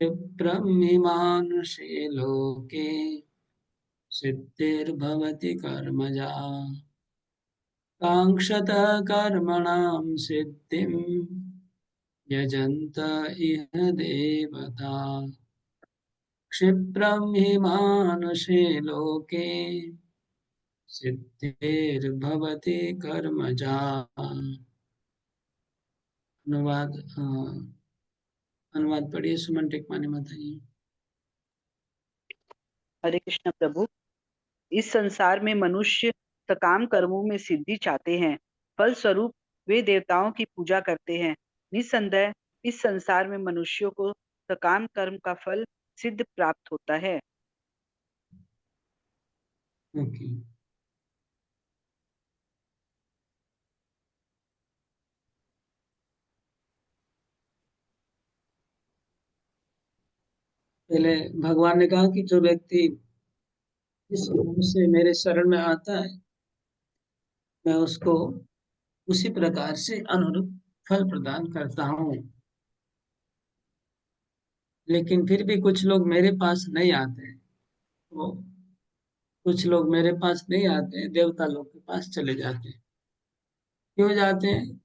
क्षिप्रमिमानुषे लोके सिद्धिर्भवति कर्मजा कांक्षतः कर्मणां सिद्धिं यजन्त इह देवता क्षिप्रं हि मानुषे लोके सिद्धिर्भवति कर्मजा। अनुवाद अनुवाद पढ़िए सुमन टेकमानी माता जी। हरे कृष्ण प्रभु। इस संसार में मनुष्य सकाम कर्मों में सिद्धि चाहते हैं, फल स्वरूप वे देवताओं की पूजा करते हैं। निस्संदेह इस संसार में मनुष्यों को सकाम कर्म का फल सिद्ध प्राप्त होता है। ओके। पहले भगवान ने कहा कि जो व्यक्ति इस रूप से मेरे शरण में आता है मैं उसको उसी प्रकार से अनुरूप फल प्रदान करता हूँ। लेकिन फिर भी कुछ लोग मेरे पास नहीं आते हैं, वो कुछ लोग मेरे पास नहीं आते हैं, देवता लोग के पास चले जाते हैं। क्यों जाते हैं?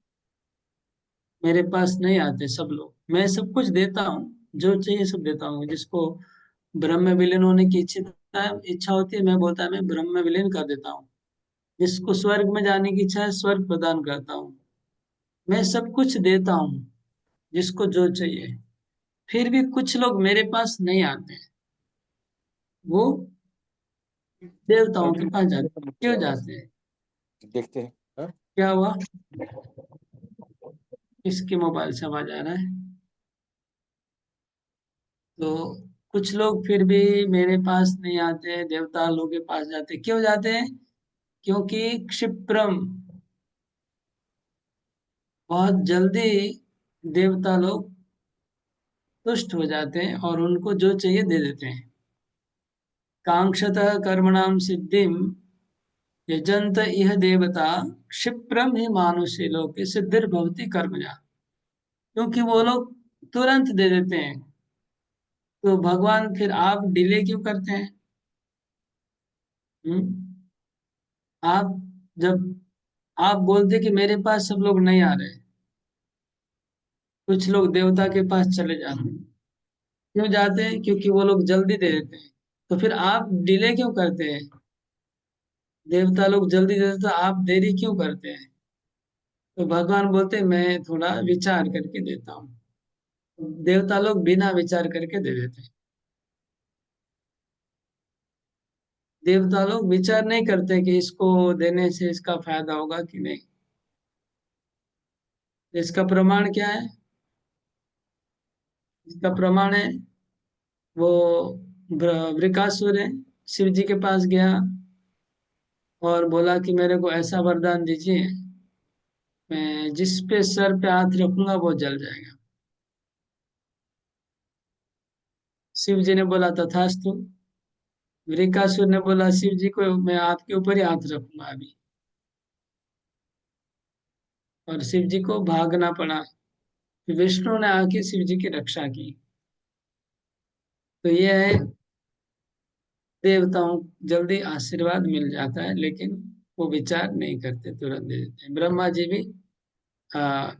मेरे पास नहीं आते सब लोग। मैं सब कुछ देता हूँ, जो चाहिए सब देता हूँ। जिसको ब्रह्म में विलीन होने की इच्छा होती है, मैं बोलता है मैं ब्रह्म में विलीन कर देता हूँ। जिसको स्वर्ग में जाने की इच्छा है, स्वर्ग प्रदान करता हूँ। मैं सब कुछ देता हूँ जिसको जो चाहिए। फिर भी कुछ लोग मेरे पास नहीं आते हैं, वो देवताओं के पास जाते हैं। क्यों जाते हैं? देखते हैं। हाँ? क्या हुआ? किसके मोबाइल से आवाज आ रहा है? तो कुछ लोग फिर भी मेरे पास नहीं आते, देवता लोगों के पास जाते। क्यों जाते हैं? क्योंकि क्षिप्रम, बहुत जल्दी देवता लोग तुष्ट हो जाते हैं और उनको जो चाहिए दे देते हैं। कांक्षतः कर्मणाम सिद्धिम यजंत इह देवता क्षिप्रम ही मानुष्य लोके सिद्धिर्भवति कर्मजा। क्योंकि वो लोग तुरंत दे देते हैं, तो भगवान फिर आप डिले क्यों करते हैं? हम्म? आप जब आप बोलते कि मेरे पास सब लोग नहीं आ रहे, कुछ लोग देवता के पास चले जाते हैं। क्यों जाते हैं? क्योंकि वो लोग जल्दी दे देते हैं। तो फिर आप डिले क्यों करते हैं? देवता लोग जल्दी दे देते तो आप देरी क्यों करते हैं? तो भगवान बोलते हैं मैं थोड़ा विचार करके देता हूँ। देवता लोग बिना विचार करके दे देते हैं। देवता लोग विचार नहीं करते कि इसको देने से इसका फायदा होगा कि नहीं। इसका प्रमाण क्या है? इसका प्रमाण है वो वृकासुर है, शिव जी के पास गया और बोला कि मेरे को ऐसा वरदान दीजिए, मैं जिस पे सर पे हाथ रखूंगा वो जल जाएगा। शिव जी ने बोला तथास्तु। वृकासुर ने बोला शिव जी को मैं आपके ऊपर ही हाथ रखूंगा अभी। और शिव जी को भागना पड़ा। विष्णु ने आके शिव जी की रक्षा की। तो ये है, देवताओं जल्दी आशीर्वाद मिल जाता है लेकिन वो विचार नहीं करते, तुरंत दे देते हैं। ब्रह्मा जी भी आ,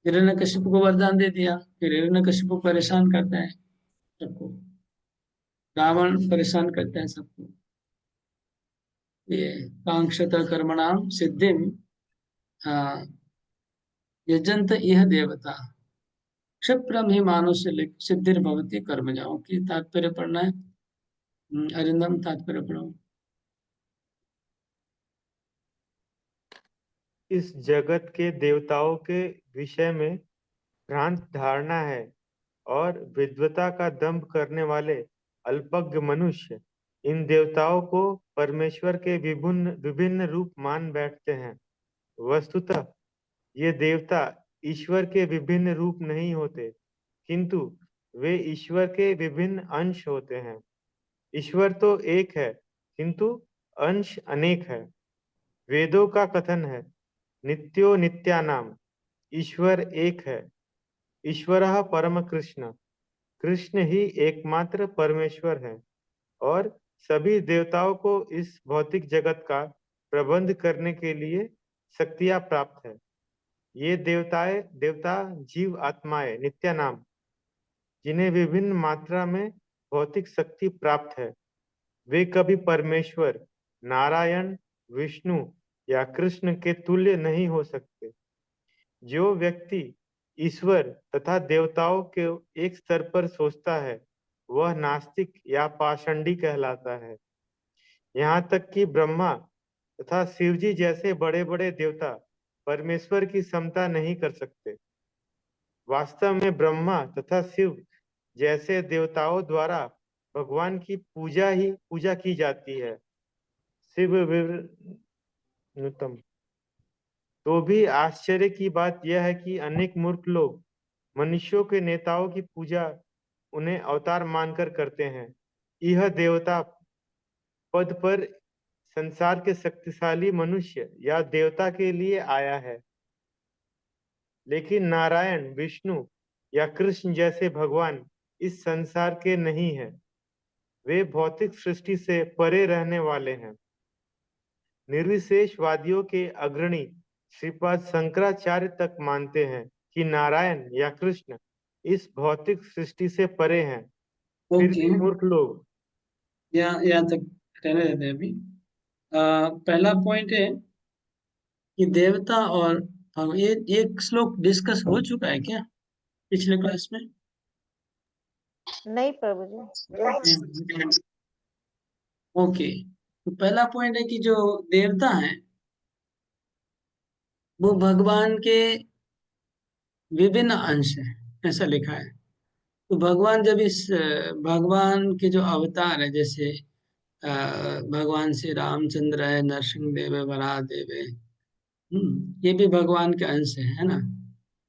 हिरण्यकशिपु को वरदान दे दिया, फिर हिरण्यकशिपु परेशान करता है सबको। रावण परेशान करता है सबको। ये कांक्षत कर्मणाम सिद्धिम यजंत इह देवता क्षिप्रम ही मानुष्य सिद्धिर्भवती कर्मजाओं की तात्पर्य पढ़ना है। अरिंदम तात्पर्य पढ़ो। इस जगत के देवताओं के विषय में भ्रांत धारणा है और विद्वता का दंभ करने वाले अल्पज्ञ मनुष्य इन देवताओं को परमेश्वर के विभिन्न विभिन्न रूप मान बैठते हैं। वस्तुतः ये देवता ईश्वर के विभिन्न रूप नहीं होते, किंतु वे ईश्वर के विभिन्न अंश होते हैं। ईश्वर तो एक है, किंतु अंश अनेक है। वेदों का कथन है, नित्यो नित्यानाम, ईश्वर एक है ईश्वरः परम कृष्ण, कृष्ण ही एकमात्र परमेश्वर है और सभी देवताओं को इस भौतिक जगत का प्रबंध करने के लिए शक्तियां प्राप्त है। ये देवता जीव आत्माएं नित्य नाम, जिन्हें विभिन्न मात्रा में भौतिक शक्ति प्राप्त है, वे कभी परमेश्वर नारायण, विष्णु या कृष्ण के तुल्य नहीं हो सकते। जो व्यक्ति ईश्वर तथा देवताओं के एक स्तर पर सोचता है वह नास्तिक या पाषंडी कहलाता है। यहाँ तक कि ब्रह्मा तथा शिव जी जैसे बड़े बड़े देवता परमेश्वर की समता नहीं कर सकते। वास्तव में ब्रह्मा तथा शिव जैसे देवताओं द्वारा भगवान की पूजा की जाती है। शिव विष्णुतम। तो भी आश्चर्य की बात यह है कि अनेक मूर्ख लोग मनुष्यों के नेताओं की पूजा उन्हें अवतार मानकर करते हैं। यह देवता पद पर संसार के शक्तिशाली मनुष्य या देवता के लिए आया है, लेकिन नारायण, विष्णु या कृष्ण जैसे भगवान इस संसार के नहीं है। वे भौतिक सृष्टि से परे रहने वाले हैं। निर्विशेषवादियों के अग्रणी श्रीपाद शंकराचार्य तक मानते हैं कि नारायण या कृष्ण इस भौतिक सृष्टि से परे हैं। फिर ओके, भी मूर्ख लोग यहाँ तक रहने देते हैं अभी। पहला पॉइंट है कि देवता और ये एक श्लोक डिस्कस हो चुका है क्या पिछले क्लास में? नहीं प्रभु जी। ओके, तो पहला पॉइंट है कि जो देवता हैं वो भगवान के विभिन्न अंश हैं, ऐसा लिखा है। तो भगवान जब भगवान के जो अवतार है, जैसे भगवान श्री रामचंद्र है, नरसिंह देव है, वराह देव है, ये भी भगवान के अंश है ना।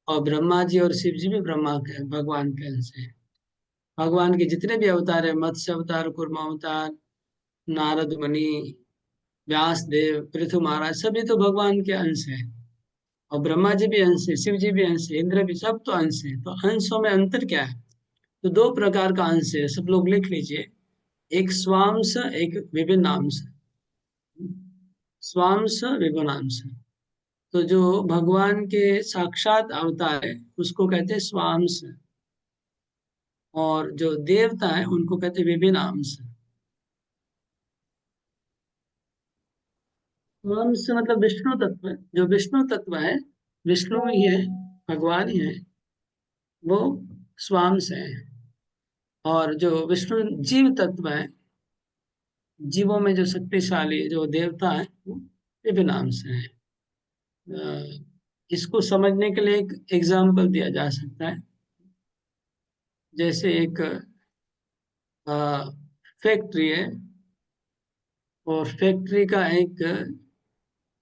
और ब्रह्मा जी और शिव जी भी ब्रह्मा के भगवान के अंश है। भगवान के जितने भी अवतार है, मत्स्य अवतार, कूर्मा अवतार, नारद मुनि, व्यास देव, पृथु महाराज, सभी तो भगवान के अंश है। और ब्रह्मा जी भी अंश है, शिव जी भी अंश है, इंद्र भी, सब तो अंश है। तो अंशों में अंतर क्या है? तो दो प्रकार का अंश है, सब लोग लिख लीजिए। एक स्वांश, एक विभिन्नांश। स्वांश, विभिन्नांश। तो जो भगवान के साक्षात अवतार है उसको कहते हैं स्वांश, और जो देवता है उनको कहते हैं विभिन्नांश। स्वांश मतलब विष्णु तत्व, जो विष्णु तत्व है, विष्णु ही है, भगवान ही है, वो स्वांश है। और जो विष्णु जीव तत्व है, जीवों में जो शक्तिशाली जो देवता है, वो विभिन्नांश है। इसको समझने के लिए एक एग्जाम्पल दिया जा सकता है। जैसे एक फैक्ट्री है, और फैक्ट्री का एक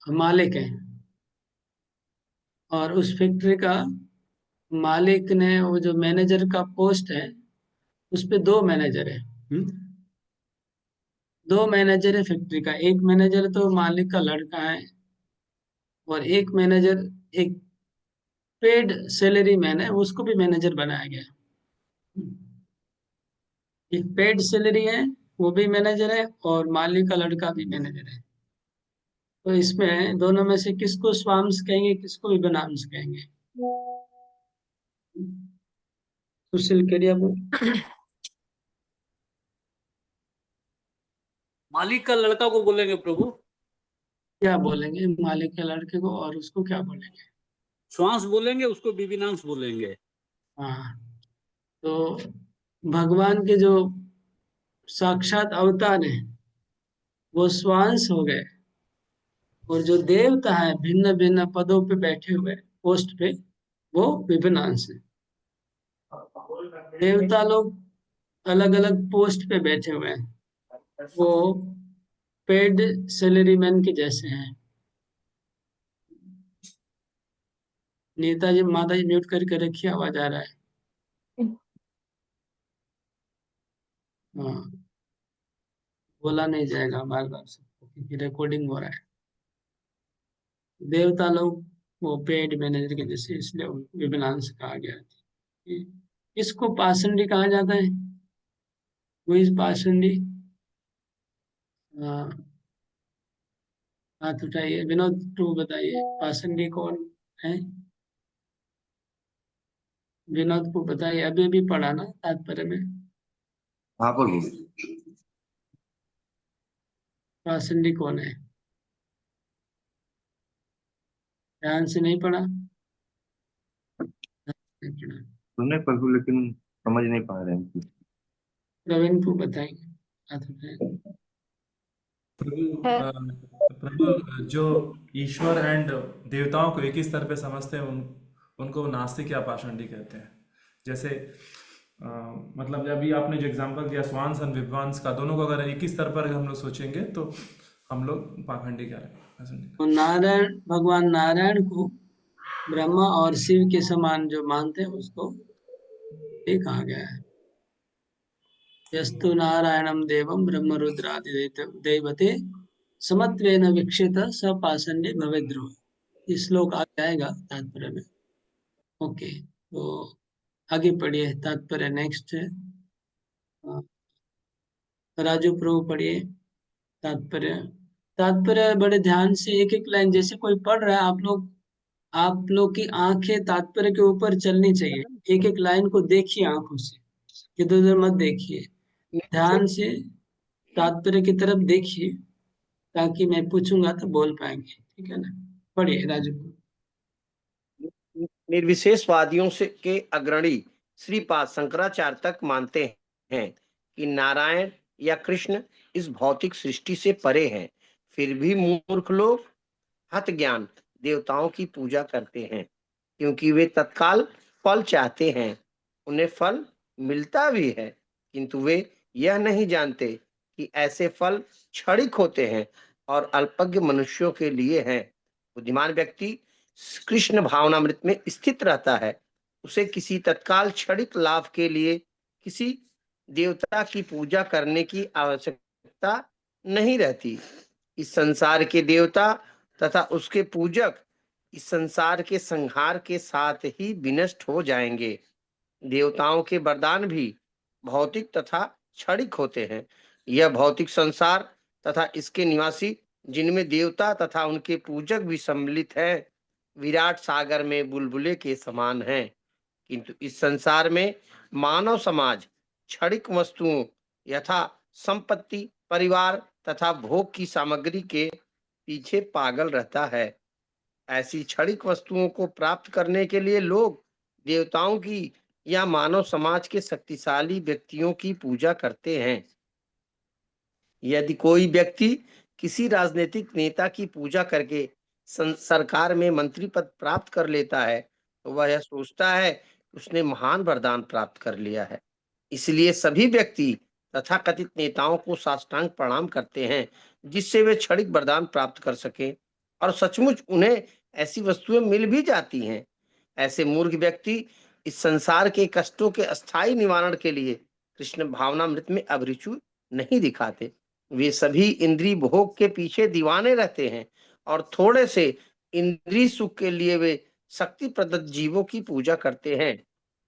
मालिक है, और उस फैक्ट्री का मालिक ने वो जो मैनेजर का पोस्ट है उस पे दो मैनेजर है। दो मैनेजर है फैक्ट्री का। एक मैनेजर तो मालिक का लड़का है, और एक मैनेजर एक पेड सैलरी मैन है, उसको भी मैनेजर बनाया गया। एक पेड सैलरी है, वो भी मैनेजर है, और मालिक का लड़का भी मैनेजर है। तो इसमें दोनों में से किसको स्वांश कहेंगे, किसको विभिन्नांश कहेंगे? सुशील केडिया को मालिक का लड़का को बोलेंगे प्रभु। क्या बोलेंगे? मालिक के लड़के को, और उसको क्या बोलेंगे? श्वास बोलेंगे, उसको विभिन्नांश बोलेंगे। हाँ, तो भगवान के जो साक्षात अवतार है वो स्वांश हो गए, और जो देवता है भिन्न भिन्न पदों पे बैठे हुए पोस्ट पे, वो विभिन्नांश है। देवता लोग अलग अलग पोस्ट पे बैठे हुए हैं, वो पेड सैलरी मैन के जैसे हैं। नेताजी, माता जी म्यूट करके रखिए, आवाज आ रहा है। हाँ, बोला नहीं जाएगा बार बार सबको, क्योंकि रिकॉर्डिंग हो रहा है। देवता लोग वो पेड मैनेजर के जैसे, इसलिए उनको विभिन्नांश कहा गया है। किसको पाषंडी कहा जाता है? वो इस पाषंडी, हाँ, हाथ उठाइए। विनोद टू बताइए, पाषंडी कौन है? विनोद को बताइए, अभी अभी पढ़ा ना तात्पर्य में। हाँ प्रभु। पाषंडी कौन है? ध्यान से नहीं पढ़ा? नहीं पढ़ा। सुने प्रभु, लेकिन समझ नहीं पा रहे हैं। प्रवीण को बताएंगे, हाथ उठाएं। प्रभु जो ईश्वर एंड देवताओं को एक ही स्तर पे समझते हैं उनको नास्तिक या पाषंडी कहते हैं। जैसे मतलब अभी आपने जो एग्जांपल दिया स्वांस और विद्वांस का, दोनों को अगर एक ही स्तर पर हम लोग सोचेंगे तो हम लोग पाखंडी कह रहे हैं। तो नारायण, भगवान नारायण को ब्रह्मा और शिव के समान जो मानते हैं उसको ये कहा गया है। यस्तु नारायणम देवम ब्रह्म रुद्रादि देवते समत्वेन वीक्षित स पाषंडी भवेद्रोह। ये श्लोक आ जाएगा तात्पर्य में। ओके, तो आगे पढ़िए तात्पर्य। नेक्स्ट है राजू प्रभु, पढ़िए तात्पर्य। तात्पर्य बड़े ध्यान से एक एक लाइन, जैसे कोई पढ़ रहा है आप लोग की आंखें तात्पर्य के ऊपर चलनी चाहिए। एक एक लाइन को देखिए आंखों से, इधर उधर मत देखिए, ध्यान से तात्पर्य की तरफ देखिए, ताकि मैं पूछूंगा तो बोल पाएंगे। ठीक है ना? पढ़िए राजू। निर्विशेषवादियों से के अग्रणी श्रीपाद शंकराचार्य तक मानते हैं कि नारायण या कृष्ण इस भौतिक सृष्टि से परे हैं। फिर भी मूर्ख लोग हत ज्ञान देवताओं की पूजा करते हैं, क्योंकि वे तत्काल फल चाहते हैं। उन्हें फल मिलता भी है, किंतु वे यह नहीं जानते कि ऐसे फल क्षणिक होते हैं और अल्पज्ञ मनुष्यों के लिए हैं। बुद्धिमान व्यक्ति कृष्ण भावनामृत में स्थित रहता है। उसे किसी तत्काल क्षणिक लाभ के लिए किसी देवता की पूजा करने की आवश्यकता नहीं रहती। इस संसार के देवता तथा उसके पूजक इस संसार के संहार के साथ ही विनष्ट हो जाएंगे। देवताओं के वरदान भी भौतिक तथा क्षणिक होते हैं। यह भौतिक संसार तथा इसके निवासी, जिनमें देवता तथा उनके पूजक भी सम्मिलित हैं, विराट सागर में बुलबुले के समान हैं। किंतु इस संसार में मानव समाज क्षणिक वस्तुओं यथा संपत्ति, परिवार तथा भोग की सामग्री के पीछे पागल रहता है। ऐसी क्षणिक वस्तुओं को प्राप्त करने के लिए लोग देवताओं की या मानव समाज के शक्तिशाली व्यक्तियों की पूजा करते हैं। यदि कोई व्यक्ति किसी राजनीतिक नेता की पूजा करके सरकार में मंत्री पद प्राप्त कर लेता है, तो वह यह सोचता है कि उसने महान वरदान प्राप्त कर लिया है। इसलिए सभी व्यक्ति तथाकथित नेताओं को साष्टांग प्रणाम करते हैं, जिससे वे क्षणिक वरदान प्राप्त कर सके, और सचमुच उन्हें ऐसी वस्तुएं मिल भी जाती हैं। ऐसे मूर्ख व्यक्ति इस संसार के कष्टों के अस्थायी निवारण के लिए कृष्ण भावनामृत में अभिरुचि नहीं दिखाते। वे सभी इंद्रिय भोग के पीछे दीवाने रहते हैं और थोड़े से इंद्रिय सुख के लिए वे शक्ति प्रदत्त जीवों की पूजा करते हैं,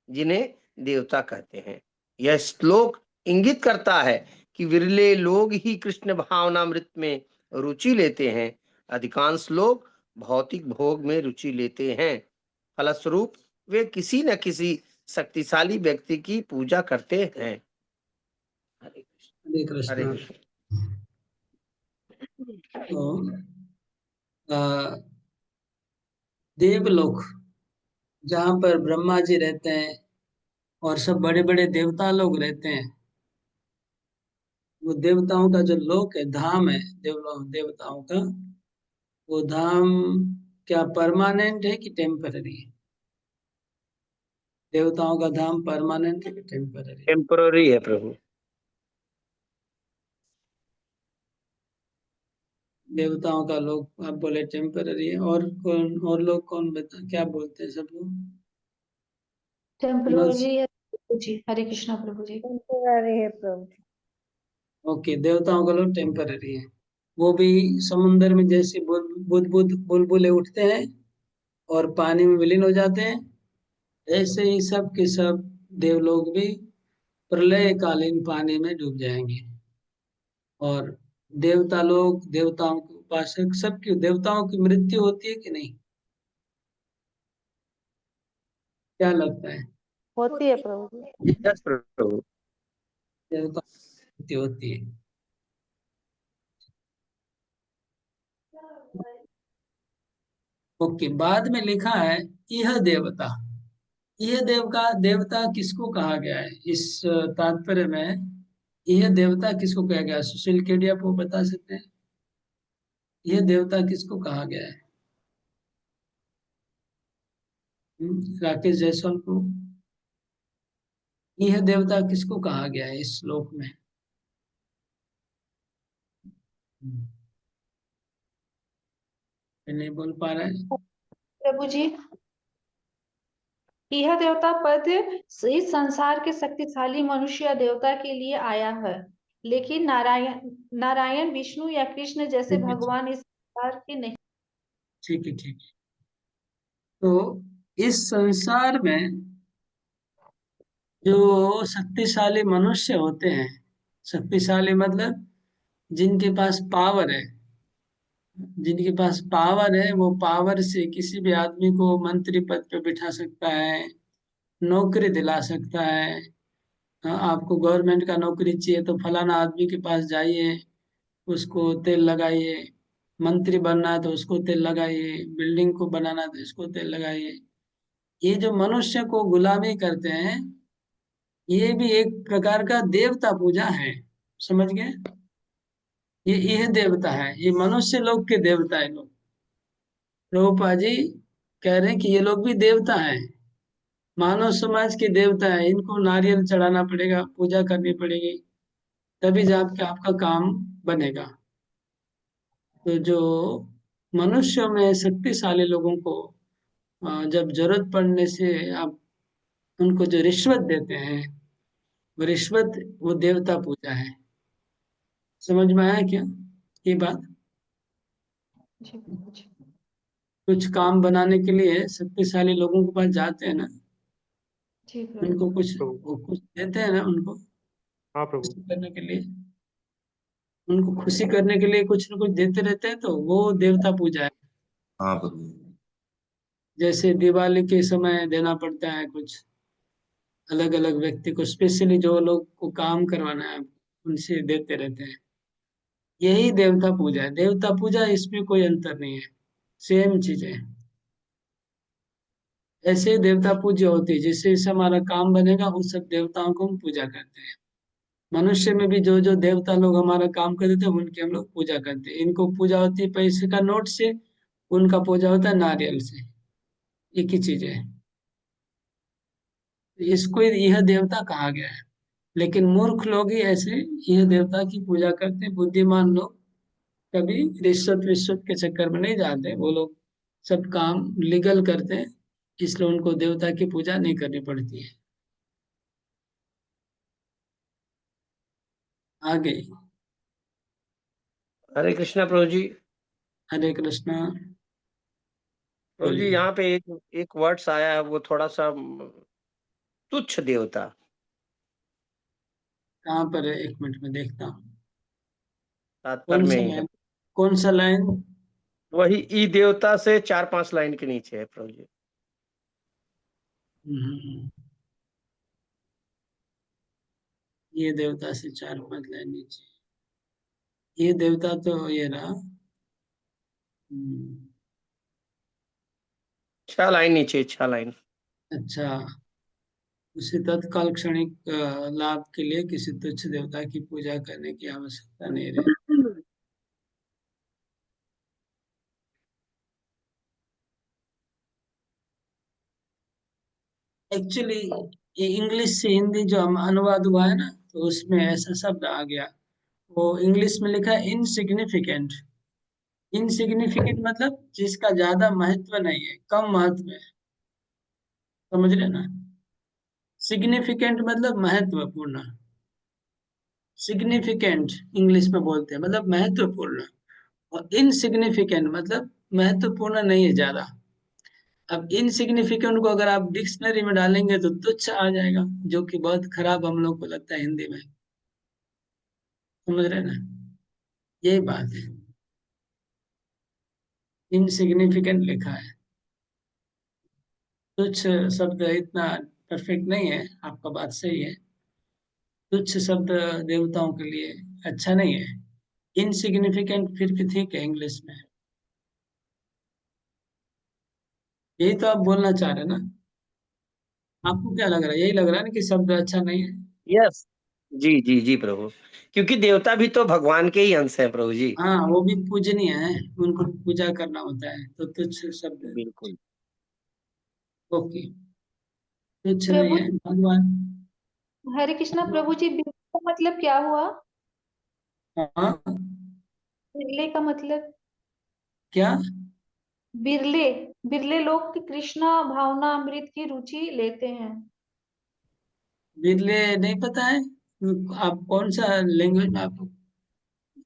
जिन्हें देवता कहते हैं। यह श्लोक इंगित करता है कि विरले लोग ही कृष्ण भावनामृत में रुचि लेते हैं। अधिकांश लोग भौतिक भोग में रुचि लेते हैं। फलस्वरूप वे किसी न किसी शक्तिशाली व्यक्ति की पूजा करते हैं। हरे हरे कृष्ण। कृष्ण। तो देवलोक, जहाँ पर ब्रह्मा जी रहते हैं और सब बड़े बड़े देवता लोग रहते हैं, वो देवताओं का जो लोक है, धाम है देवताओं का, वो धाम क्या परमानेंट है कि टेम्पररी है? देवताओं का धाम परमानेंट है कि टेम्पररी? टेम्पररी है प्रभु। देवताओं का लोग आप बोले टेम्पररी है, और लोग कौन बता, क्या बोलते हैं सब लोग? टेम्पररी है प्रभु जी। हरे कृष्णा प्रभु जी। टेम्पररी है प्रभु। ओके, देवताओं का लोग टेम्पररी है। वो भी समुन्द्र में जैसे बुलबुले उठते हैं और पानी में विलीन हो जाते हैं, ऐसे ही सब के सब देवलोक भी प्रलयकालीन पानी में डूब जाएंगे। और देवता लोग, देवताओं के उपासक, सबकी देवताओं की मृत्यु होती है कि नहीं? क्या लगता है? होती है प्रभु जी। यस प्रभु। देवताओं की मृत्यु होती है। ओके, बाद में लिखा है यह देवता। यह देव का देवता किसको कहा गया है इस तात्पर्य में? यह देवता किसको कहा गया है? सुशील केडी आपको बता सकते हैं यह देवता किसको कहा गया है? राकेश जायसवाल को, यह देवता किसको कहा गया है इस श्लोक में? हम्म, नहीं बोल पा रहा है। प्रभु जी, यह देवता पद इस संसार के शक्तिशाली मनुष्य या देवता के लिए आया है, लेकिन नारायण विष्णु या कृष्ण जैसे ठीक है, भगवान इस संसार के नहीं। ठीक है, ठीक है। तो इस संसार में जो शक्तिशाली मनुष्य होते हैं, शक्तिशाली मतलब जिनके पास पावर है, जिनके पास पावर है, वो पावर से किसी भी आदमी को मंत्री पद पे बिठा सकता है, नौकरी दिला सकता है। हाँ, आपको गवर्नमेंट का नौकरी चाहिए तो फलाना आदमी के पास जाइए, उसको तेल लगाइए। मंत्री बनना है तो उसको तेल लगाइए, बिल्डिंग को बनाना है तो इसको तेल लगाइए। ये जो मनुष्य को गुलामी करते हैं, ये भी एक प्रकार का देवता पूजा है। समझ गए? ये देवता है, ये मनुष्य लोग के देवता है लोग। प्रभुपा जी कह रहे हैं कि ये लोग भी देवता हैं, मानव समाज के देवता है। इनको नारियल चढ़ाना पड़ेगा, पूजा करनी पड़ेगी, तभी जाके आपका काम बनेगा। तो जो मनुष्य में शक्तिशाली लोगों को जब जरूरत पड़ने से आप उनको जो रिश्वत देते हैं, वो रिश्वत, वो देवता पूजा है। समझ में आया क्या ये बात? जी प्रभु जी। कुछ काम बनाने के लिए शक्तिशाली लोगों के पास जाते हैं ना, जी प्रभु उनको जी। कुछ, प्रभु। वो कुछ देते हैं ना उनको हाँ प्रभु। खुशी करने के लिए, उनको खुशी करने के लिए कुछ न कुछ देते रहते हैं, तो वो देवता पूजा है। हाँ प्रभु। जैसे दिवाली के समय देना पड़ता है कुछ अलग अलग व्यक्ति को, स्पेशली जो लोग को काम करवाना है उनसे देते रहते हैं। यही देवता पूजा है। देवता पूजा, इसमें कोई अंतर नहीं है, सेम चीज है। ऐसे ही देवता पूजा होती है, जिससे जैसे हमारा काम बनेगा उस सब देवताओं को हम पूजा करते हैं। मनुष्य में भी जो जो देवता लोग हमारा काम कर देते हैं उनकी हम लोग पूजा करते हैं। इनको पूजा होती है पैसे का नोट से, उनका पूजा होता है नारियल से। एक ही चीज है। इसको यह देवता कहा गया है। लेकिन मूर्ख लोग ही ऐसे यह देवता की पूजा करते हैं। बुद्धिमान लोग कभी रिश्वत विश्वत के चक्कर में नहीं जाते, वो लोग सब काम लीगल करते हैं, इसलिए उनको देवता की पूजा नहीं करनी पड़ती है। आगे, हरे कृष्णा प्रभु जी। हरे कृष्णा। प्रभु जी बोलिए। यहाँ पे एक एक वर्ड्स आया है, वो थोड़ा सा तुच्छ देवता। कहाँ पर है? एक मिनट में देखता हूँ। तात्पर्य कौन में सा ही है। लाइन? कौन सा लाइन? वही ई देवता से 4-5 लाइन के नीचे है प्रभु जी। हम्म, ये देवता से 4-5 लाइन नीचे, ये देवता तो ये रहा। 6 लाइन नीचे, 6 लाइन। अच्छा, उसे तत्काल क्षणिक लाभ के लिए किसी तुच्छ देवता की पूजा करने की आवश्यकता नहीं रहे। एक्चुअली ये इंग्लिश से हिंदी जो हम अनुवाद हुआ है ना, तो उसमें ऐसा शब्द आ गया। वो इंग्लिश में लिखा है इनसिग्निफिकेंट। इनसिग्निफिकेंट मतलब जिसका ज्यादा महत्व नहीं है, कम महत्व है। समझ रहे ना? सिग्निफिकेंट मतलब महत्वपूर्ण। सिग्निफिकेंट इंग्लिश में बोलते हैं, मतलब महत्वपूर्ण। और इनसिग्निफिकेंट मतलब महत्वपूर्ण नहीं है ज्यादा। अब इनसिग्निफिकेंट को अगर आप डिक्शनरी में डालेंगे तो तुच्छ आ जाएगा, जो कि बहुत खराब हम लोग को लगता है हिंदी में। समझ रहे हैं ना, यही बात है। इनसिग्निफिकेंट लिखा है। तुच्छ शब्द इतना परफेक्ट नहीं है, आपका बात सही है। तुच्छ शब्द देवताओं के लिए अच्छा नहीं है। इनसिग्निफिकेंट फिर भी ठीक है इंग्लिश में। यही तो आप बोलना चाह रहे हैं ना? आपको क्या लग रहा है? यही लग रहा है ना कि शब्द अच्छा नहीं है? यस, जी जी जी प्रभु, क्योंकि देवता भी तो भगवान के ही अंश है प्रभु जी। हाँ, वो भी पूजनीय है, उनको पूजा करना होता है, तो तुच्छ शब्द। बिल्कुल। ओके, तुच्छ नहीं प्रभु, है भगवान। हरे कृष्णा प्रभु जी, बिरले का मतलब क्या हुआ? हाँ, बिरले का मतलब? क्या? बिरले, बिरले लोग कृष्णा भावना अमृत की रुचि लेते हैं। बिरले नहीं पता है? आप कौन सा लैंग्वेज में, आप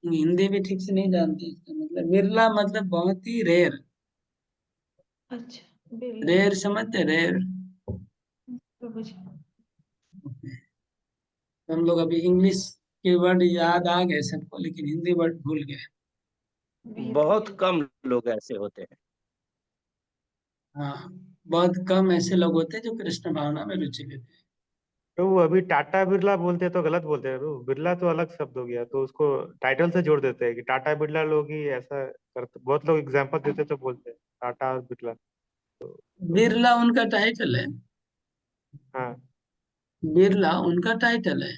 हिंदी भी ठीक से नहीं जानते? इसका मतलब बिरला मतलब बहुत ही रेयर। अच्छा, बिरले। रेयर समझते, रेयर। प्रभु जी। हम लोग अभी इंग्लिश के वर्ड याद आ गए सबको, लेकिन हिंदी वर्ड भूल गए। बहुत बिरले। कम लोग ऐसे होते हैं। हाँ, बहुत कम ऐसे लोग होते हैं जो कृष्ण भावना में रुचि लेते हैं। तो वो अभी टाटा बिरला बोलते हैं तो गलत बोलते हैं प्रभु। बिरला तो अलग शब्द हो गया, तो उसको टाइटल से जोड़ देते हैं कि टाटा बिरला लोग ही ऐसा करते। बहुत लोग एग्जांपल देते तो बोलते हैं टाटा और बिरला। तो बिरला उनका टाइटल है। हाँ। बिरला उनका टाइटल है,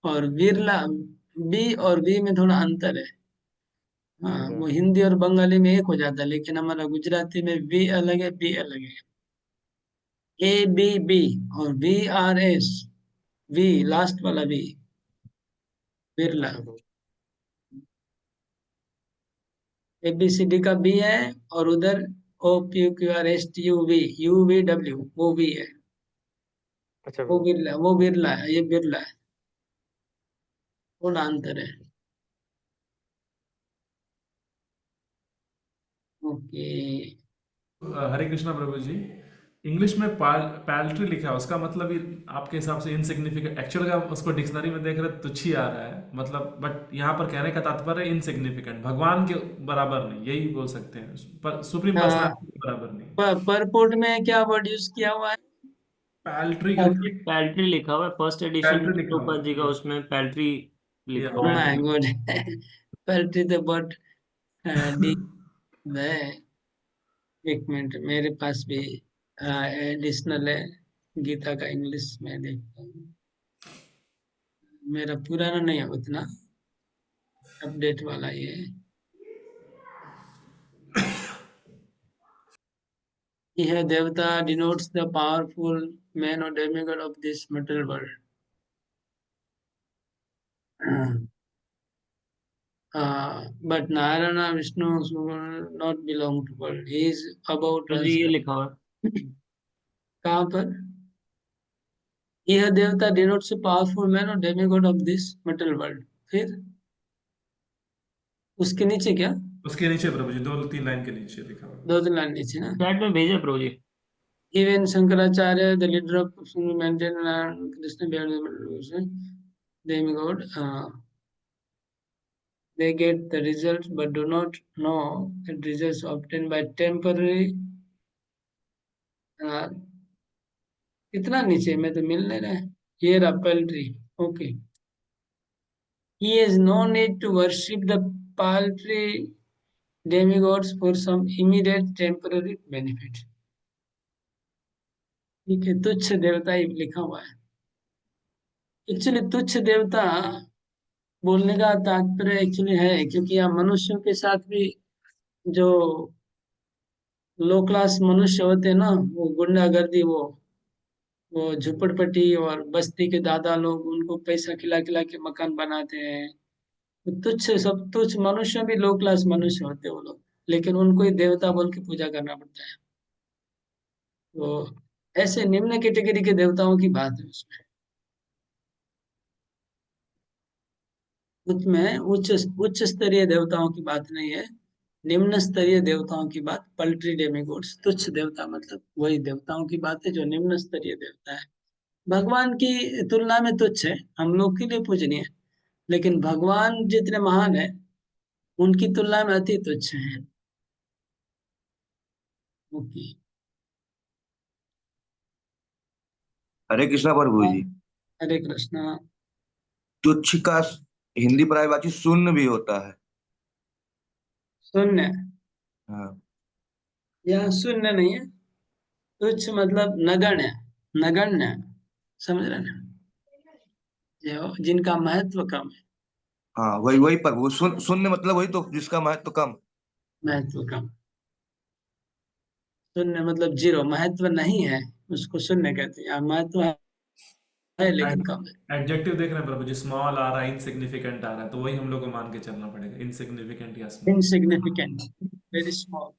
और बिरला, बी और बी में थोड़ा अंतर है। हाँ, अच्छा। वो हिंदी और बंगाली में एक हो जाता है, लेकिन हमारा गुजराती में बी अलग है, बी अलग है। ए बी बी और V R S, V last वाला वी, बिरला। अच्छा Prabhu. A B C D का बी है, और उधर O P Q R S T U V W, वो भी है। अच्छा वो प्रभु। बिरला, वो बिरला है, ये बिरला है। थोड़ा अंतर है। ओके। हरे कृष्णा प्रभु जी, इंग्लिश में पैल्ट्री लिखा है, उसका मतलब आपके हिसाब से इनसिग्निफिकेंट, एक्चुअल का उसको डिक्शनरी में देख रहे तो तुच्छ ही आ रहा है मतलब, बट यहाँ पर कहने का तात्पर्य इनसिग्निफिकेंट, भगवान के बराबर नहीं, यही बोल सकते हैं, पर सुप्रीम पर्सनालिटी के बराबर नहीं। परपोर्ट में क्या वर्ड यूज किया हुआ है? पैल्ट्री पर, करके पैल्ट्री लिखा हुआ है फर्स्ट एडिशन पैल्ट्री लिखा हुआ प्रभुपाद जी का, है। उसमें पैल्ट्री ये लिखा हुआ है। माय पैल्ट्री। गॉड। पलटी तो बहुत डीप है। एक मिनट, मेरे पास भी एडिशनल है, गीता का इंग्लिश में देखता हूँ। मेरा पुराना नहीं है उतना, अपडेट वाला ये है। यह देवता denotes the powerful man or demigod of this material world. But Narayana Vishnu not belong to world. He is about Prabhu ji us. ये लिखा हुआ है। कहाँ पर? यह देवता denotes a powerful man or demigod of this material world. फिर उसके नीचे क्या? उसके नीचे प्रभु जी, 2-3 लाइन के नीचे लिखा हुआ है। दो तीन लाइन नीचे ना। चैट में भेजे प्रभु जी। Even Shankaracharya, the leader of maintained Krishna beyond the demigod, they get the results but do not know that results obtained by temporary, uh, कितना नीचे में तो मिल नहीं रहा है। Here paltry, okay. He has no need to worship the paltry demigods for some immediate temporary benefit. ठीक है, तुच्छ देवता ही लिखा हुआ है। एक्चुअली तुच्छ देवता बोलने का तात्पर्य एक्चुअली है, क्योंकि यहाँ मनुष्यों के साथ भी जो लो क्लास मनुष्य होते हैं ना, वो गुंडागर्दी, वो झुपड़पट्टी और बस्ती के दादा लोग उनको पैसा खिला खिला के मकान बनाते हैं। तो तुच्छ, सब तुच्छ मनुष्य भी लो क्लास मनुष्य होते हैं वो लोग, लेकिन उनको ही देवता बोल के पूजा करना पड़ता है। तो ऐसे निम्न कैटेगरी के देवताओं की बात है उसमें। उसमें उच्च उच्च स्तरीय देवताओं की बात नहीं है, निम्न स्तरीय देवताओं की बात, पल्ट्री डेमिगोड्स, तुच्छ देवता, मतलब वही देवताओं की बात है जो निम्न स्तरीय देवता है। भगवान की तुलना में तुच्छ है, हम लोग के लिए पूजनीय है, लेकिन भगवान जितने महान है उनकी तुलना में अति तुच्छ है। ओके। हरे कृष्णा प्रभु जी। हरे कृष्णा। तुच्छ का हिंदी पर्यायवाची शून्य भी होता है। शून्य, हाँ। यह शून्य नहीं है, तुच्छ मतलब नगण्य, नगण्य, समझ रहे ना, जो जिनका महत्व कम है, हाँ वही वही प्रभु, शून्य मतलब वही तो जिसका महत्व कम। महत्व कम। शून्य मतलब जीरो, महत्व नहीं है उसको शून्य कहते हैं, महत्व है लेकिन कम है। एडजेक्टिव देख रहे हैं प्रभु जी, स्मॉल आ रहा है, इनसिग्निफिकेंट आ रहा है, तो वही हम लोग को मान के चलना पड़ेगा, इनसिग्निफिकेंट या स्मॉल। Insignificant, very small.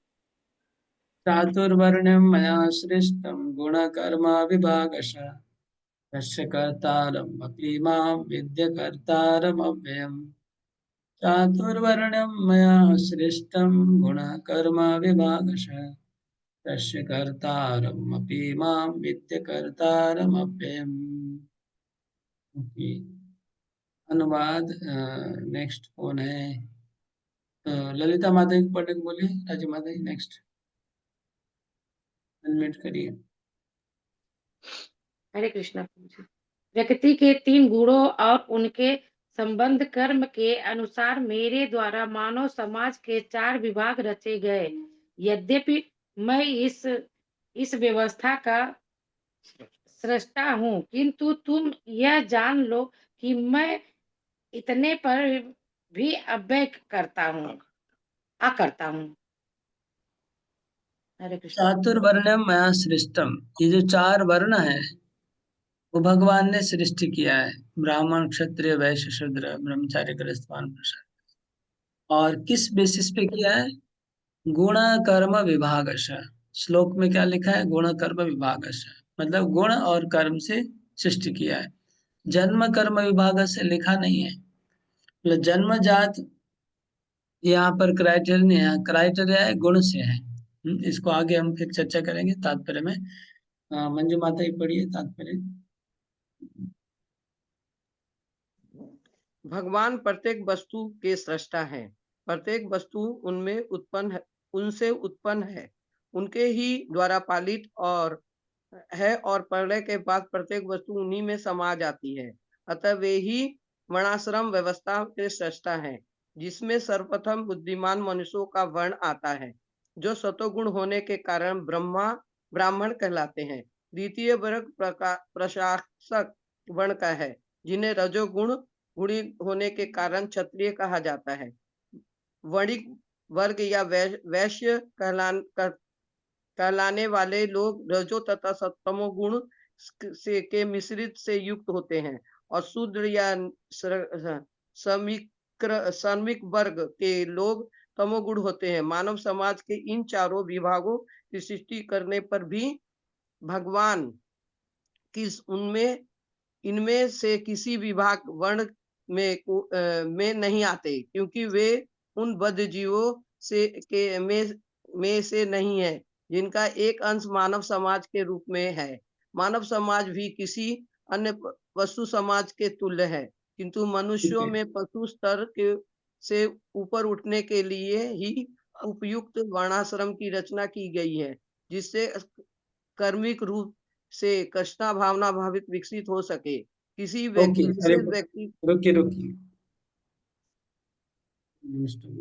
चातुर्वर्ण्यं मया सृष्टं गुणकर्म विभागशः, तस्य कर्तारम् अपि मां विद्य कर्तारमव्ययम्। चातुर्वर्ण्यं मया सृष्टं गुणकर्म विभागशः, तस्य कर्तारम् अपि मां विद्य कर्तारमव्ययम्। ओके। अनुवाद नेक्स्ट कौन है? ललिता माता जी पढ़ने को बोलिए, राजी माता जी नेक्स्ट अनम्यूट करिए। हरे कृष्णा प्रभु जी। प्रकृति के 3 गुणों और उनके संबंध कर्म के अनुसार मेरे द्वारा मानव समाज के 4 विभाग रचे गए। यद्यपि मैं इस व्यवस्था का सृष्टा हूँ, किंतु तुम यह जान लो कि मैं इतने पर भी अव्यय करता हूँ, अकर्ता हूँ। हरे कृष्ण। चातुर्वर्ण्यम मया सृष्टम, ये जो 4 वर्ण है वो भगवान ने सृष्टि किया है, ब्राह्मण क्षत्रिय वैश्य शूद्र ब्रह्मचारी गृहस्थ वानप्रस्थ। और किस बेसिस पे किया है? गुण कर्म विभागश। श्लोक में क्या लिखा है? गुण कर्म विभागश, मतलब गुण और कर्म से सृष्टि किया है। जन्म कर्म विभाग से लिखा नहीं है, मतलब जन्म जात यहाँ पर क्राइटेरिया नहीं है, क्राइटेरिया है गुण से है। इसको आगे हम फिर चर्चा करेंगे तात्पर्य में। मंजू माता ही पढ़िए तात्पर्य। भगवान प्रत्येक वस्तु के सृष्टा हैं। प्रत्येक वस्तु उनसे उत्पन्न है, उनके ही द्वारा पालित और है, और प्रलय के बाद प्रत्येक वस्तु उन्हीं में समा जाती है। अतः वे ही वर्णाश्रम व्यवस्था के सृष्टा हैं, जिसमें सर्वप्रथम बुद्धिमान मनुष्यों का वर्ण आता है, जो सतोगुण होने के कारण ब्राह्मण कहलाते हैं। द्वितीय वर्ग प्रशासक वर्ण का है, जिन्हें रजोगुण गुणी होने के कारण क्षत्रिय कहा जाता है। वणिक वर्ग या वैश्य कहलाने वाले लोग रजो तथा सत्तमो गुण के मिश्रित से युक्त होते हैं, और शूद्र या श्रमिक वर्ग के लोग तमोगुण होते हैं। मानव समाज के इन चारों विभागों की सृष्टि करने पर भी भगवान इनमें से किसी विभाग वर्ण में नहीं आते, क्योंकि वे उन बद्ध जीवों में से नहीं है जिनका एक अंश मानव समाज के रूप में है। मानव समाज भी किसी अन्य पशु समाज के तुल्य है, किंतु मनुष्यों में पशु स्तर से ऊपर उठने के लिए ही उपयुक्त वर्णाश्रम की रचना की गई है, जिससे कर्मिक रूप से कृष्णा भावना भावित विकसित हो सके। किसी ओके, विशेष व्यक्ति रुकिए रुकिए,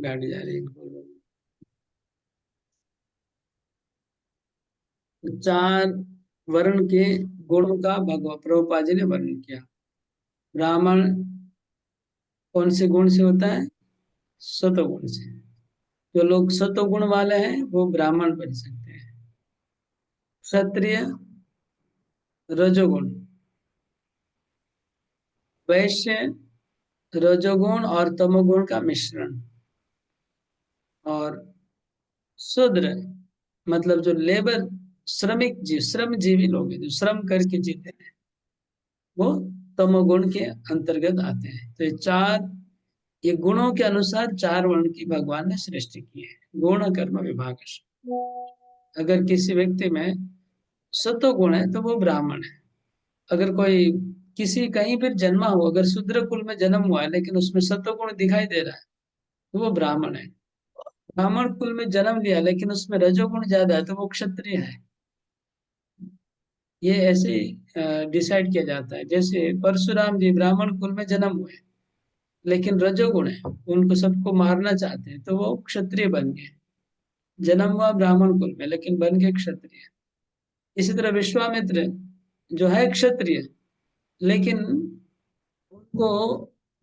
गाड़ी जा रही है। 4 वर्ण के गुणों का प्रभुपाद जी ने वर्णन किया। ब्राह्मण कौन से गुण से होता है? सतोगुण से। जो लोग सतोगुण वाले हैं वो ब्राह्मण बन सकते हैं। क्षत्रिय रजोगुण, वैश्य रजोगुण और तमोगुण का मिश्रण, और शूद्र मतलब जो लेबर श्रमजीवी लोग हैं, जो श्रम करके जीते हैं, वो तमोगुण के अंतर्गत आते हैं। तो ये 4 ये गुणों के अनुसार 4 वर्ण की भगवान ने सृष्टि की है, गुण कर्म विभाग। अगर किसी व्यक्ति में सत्व गुण है तो वो ब्राह्मण है। अगर कोई किसी कहीं पर जन्मा हो, अगर शूद्र कुल में जन्म हुआ है लेकिन उसमें सत्व गुण दिखाई दे रहा है तो वो ब्राह्मण है। ब्राह्मण कुल में जन्म लिया लेकिन उसमें रजोगुण ज्यादा है तो वो क्षत्रिय है। ये ऐसे डिसाइड किया जाता है। जैसे परशुराम जी ब्राह्मण कुल में जन्म हुए लेकिन रजोगुण है, उनको सबको मारना चाहते हैं तो वो क्षत्रिय बन गए। जन्म हुआ ब्राह्मण कुल में लेकिन बन गए क्षत्रिय। इसी तरह विश्वामित्र जो है क्षत्रिय, लेकिन उनको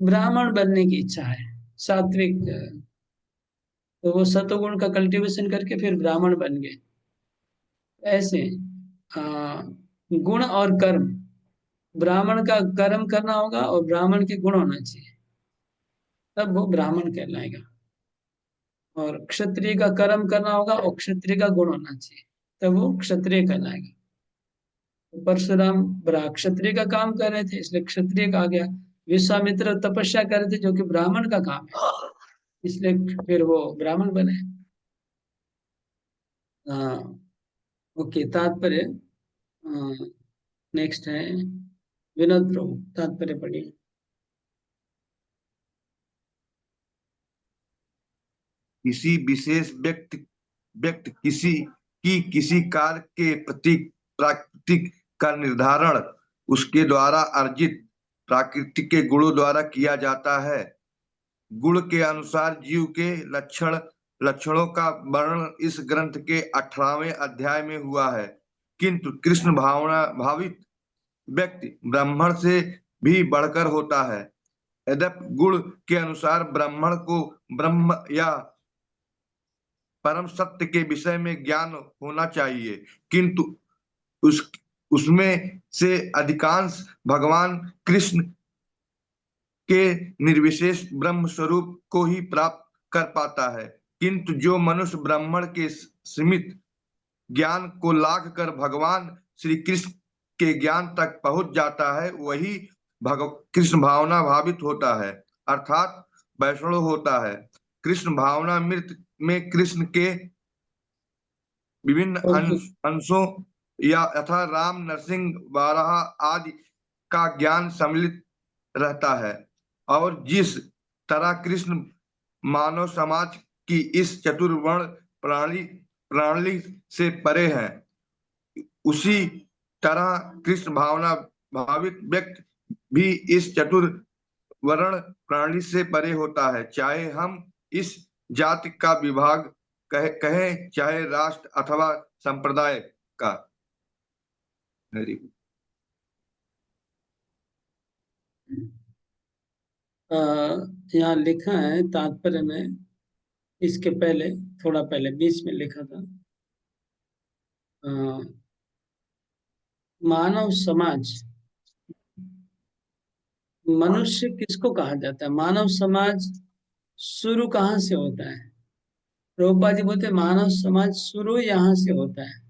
ब्राह्मण बनने की इच्छा है, सात्विक, तो वो सतोगुण का कल्टीवेशन करके फिर ब्राह्मण बन गए। ऐसे गुण और कर्म, ब्राह्मण का कर्म करना होगा और ब्राह्मण के गुण होना चाहिए, तब वो ब्राह्मण कहलाएगा। और क्षत्रिय का कर्म करना होगा और क्षत्रिय का गुण होना चाहिए, तब वो क्षत्रिय कहलाएगा। तो परशुराम क्षत्रिय का काम कर रहे थे इसलिए क्षत्रिय कहा गया। विश्वामित्र तपस्या कर रहे थे जो कि ब्राह्मण का काम है, इसलिए फिर वो ब्राह्मण बने। ओके, तात्पर्य नेक्स्ट है विनोद प्रभु, तात्पर्य पढ़िए। किसी विशेष व्यक्ति किसी कार्य के प्रति प्राकृतिक का निर्धारण उसके द्वारा अर्जित प्राकृतिक के गुणों द्वारा किया जाता है। गुण के अनुसार जीव के लक्षणों का वर्णन इस ग्रंथ के 18वें अध्याय में हुआ है। किंतु कृष्ण भावना भावित व्यक्ति ब्राह्मण से भी बढ़कर होता है। यद्यपि गुण के अनुसार ब्राह्मण को ब्रह्म या परम सत्य के विषय में ज्ञान होना चाहिए, किंतु उसमें से अधिकांश भगवान कृष्ण के निर्विशेष ब्रह्म स्वरूप को ही प्राप्त कर पाता है। किंतु जो मनुष्य ब्राह्मण के सीमित ज्ञान को लाघ कर भगवान श्री कृष्ण के ज्ञान तक पहुंच जाता है, वही कृष्ण भावना भावित होता है, अर्थात वैष्णव होता है। कृष्ण भावना मृत में कृष्ण के विभिन्न अंशों या यथा राम, नरसिंह, वाराह आदि का ज्ञान सम्मिलित रहता है। और जिस तरह कृष्ण मानव समाज की इस चतुर्वर्ण प्रणाली से परे है, उसी तरह कृष्ण भावना भावित व्यक्ति भी इस चतुर्वर्ण प्रणाली से परे होता है, चाहे हम इस जाति का विभाग कहें चाहे राष्ट्र अथवा संप्रदाय का। यहाँ लिखा है तात्पर्य में, इसके पहले थोड़ा पहले बीच में लिखा था मानव समाज, मनुष्य किसको कहा जाता है? मानव समाज शुरू कहाँ से होता है? प्रभुपाद जी बोलते मानव समाज शुरू यहाँ से होता है।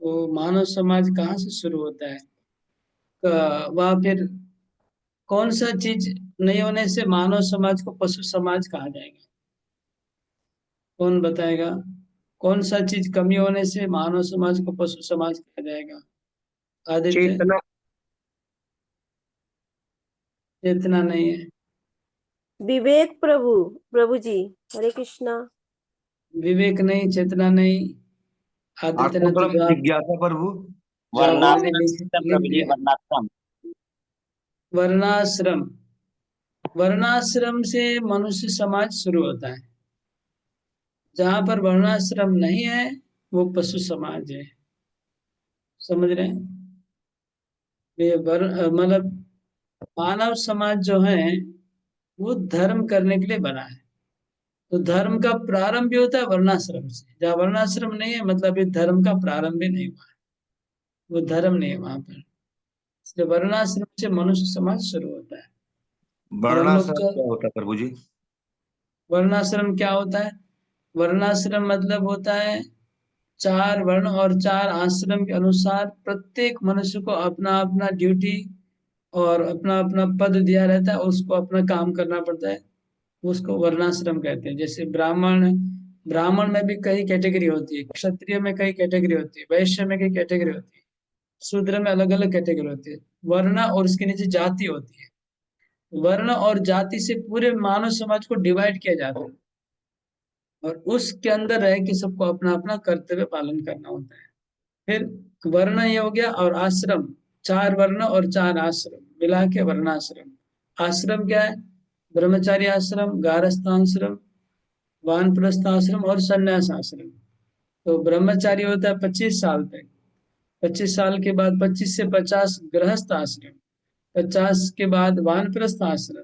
तो मानव समाज कहाँ से शुरू होता है? वह फिर कौन सा चीज नहीं होने से मानव समाज को पशु समाज कहा जाएगा? कौन बताएगा? कौन सा चीज कमी होने से मानव समाज को पशु समाज कहा जाएगा? आदित्य? चेतना। चेतना नहीं है। विवेक प्रभु जी, हरे कृष्णा। विवेक नहीं, चेतना नहीं। आदित्य ने तो जिज्ञासा प्रभु। वर्णाश्रम, वर्णाश्रम से मनुष्य समाज शुरू होता है। जहां पर वर्णाश्रम नहीं है वो पशु समाज है। समझ रहे हैं? मतलब मानव समाज जो है वो धर्म करने के लिए बना है। तो धर्म का प्रारंभ भी होता है वर्णाश्रम से। जहाँ वर्णाश्रम नहीं है मतलब ये धर्म का प्रारंभ भी नहीं हुआ है, वो धर्म नहीं है वहां पर। इसलिए वर्णाश्रम से मनुष्य समाज शुरू होता है। वर्णाश्रम क्या होता है प्रभु जी? वर्णाश्रम क्या होता है? वर्णाश्रम मतलब होता है 4 वर्ण और 4 आश्रम के अनुसार प्रत्येक मनुष्य को अपना अपना ड्यूटी और अपना अपना पद दिया रहता है, उसको अपना काम करना पड़ता है, उसको वर्णाश्रम कहते हैं। जैसे ब्राह्मण, ब्राह्मण में भी कई कैटेगरी होती है, क्षत्रिय में कई कैटेगरी होती है, वैश्य में कई कैटेगरी होती है, शूद्र में अलग अलग कैटेगरी होती है। वर्ण और उसके नीचे जाति होती है। वर्ण और जाति से पूरे मानव समाज को डिवाइड किया जाता है, और उसके अंदर रह के सबको अपना अपना कर्तव्य पालन करना होता है। फिर वर्ण ये हो गया, और आश्रम, 4 वर्ण और 4 आश्रम मिला के वर्णाश्रम। आश्रम क्या है? ब्रह्मचारी आश्रम, गारस्थ आश्रम, वानप्रस्थ आश्रम और संन्यास आश्रम। तो ब्रह्मचारी होता है 25 साल तक, 25 साल के बाद 25 से 50 गृहस्थ आश्रम, 50 के बाद वानप्रस्थ आश्रम,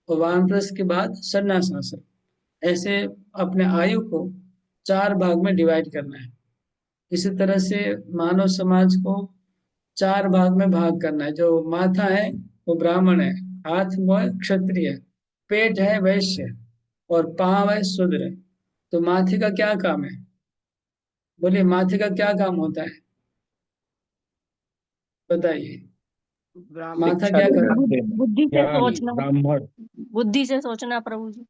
और वानप्रस्थ के बाद संन्यास आश्रम। ऐसे अपने आयु को 4 भाग में डिवाइड करना है। इसी तरह से मानव समाज को 4 भाग में भाग करना है। जो माथा है वो ब्राह्मण है, हाथ वो है क्षत्रिय, पेट है वैश्य, और पांव है शूद्र। तो माथे का क्या काम है? बोलिए, माथे का क्या काम होता है? बताइए, माथा शिक्षा क्या देना। करता है? बुद्धि से ज्ञान, सोचना, ब्राह्मण। बुद्धि से सोचना प्रभु जी।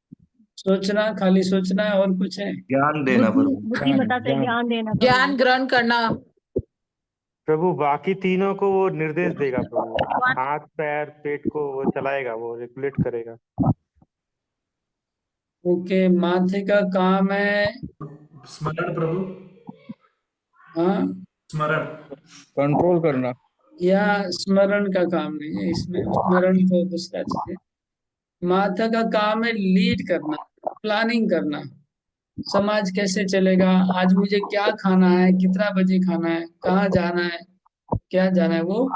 सोचना, खाली सोचना है, और कुछ है? ज्ञान देना बुद्धि प्रभु। बुद्धिमता से ज्ञान। ज्ञान देना प्रभु ज्ञान जी। ग्रहण करना। प्रभु बाकी तीनों को वो निर्देश देगा प्रभु, हाथ पैर पेट को वो चलाएगा, वो रेगुलेट करेगा। ओके, माथे का काम है, स्मरण प्रभु, हाँ, स्मरण। कंट्रोल करना। या स्मरण का काम नहीं है इसमें, स्मरण तो दूसरा चीज है। माथा का काम है लीड करना, प्लानिंग करना, समाज कैसे चलेगा, आज मुझे क्या खाना है, कितना बजे खाना है, कहाँ जाना है, क्या जाना है, वो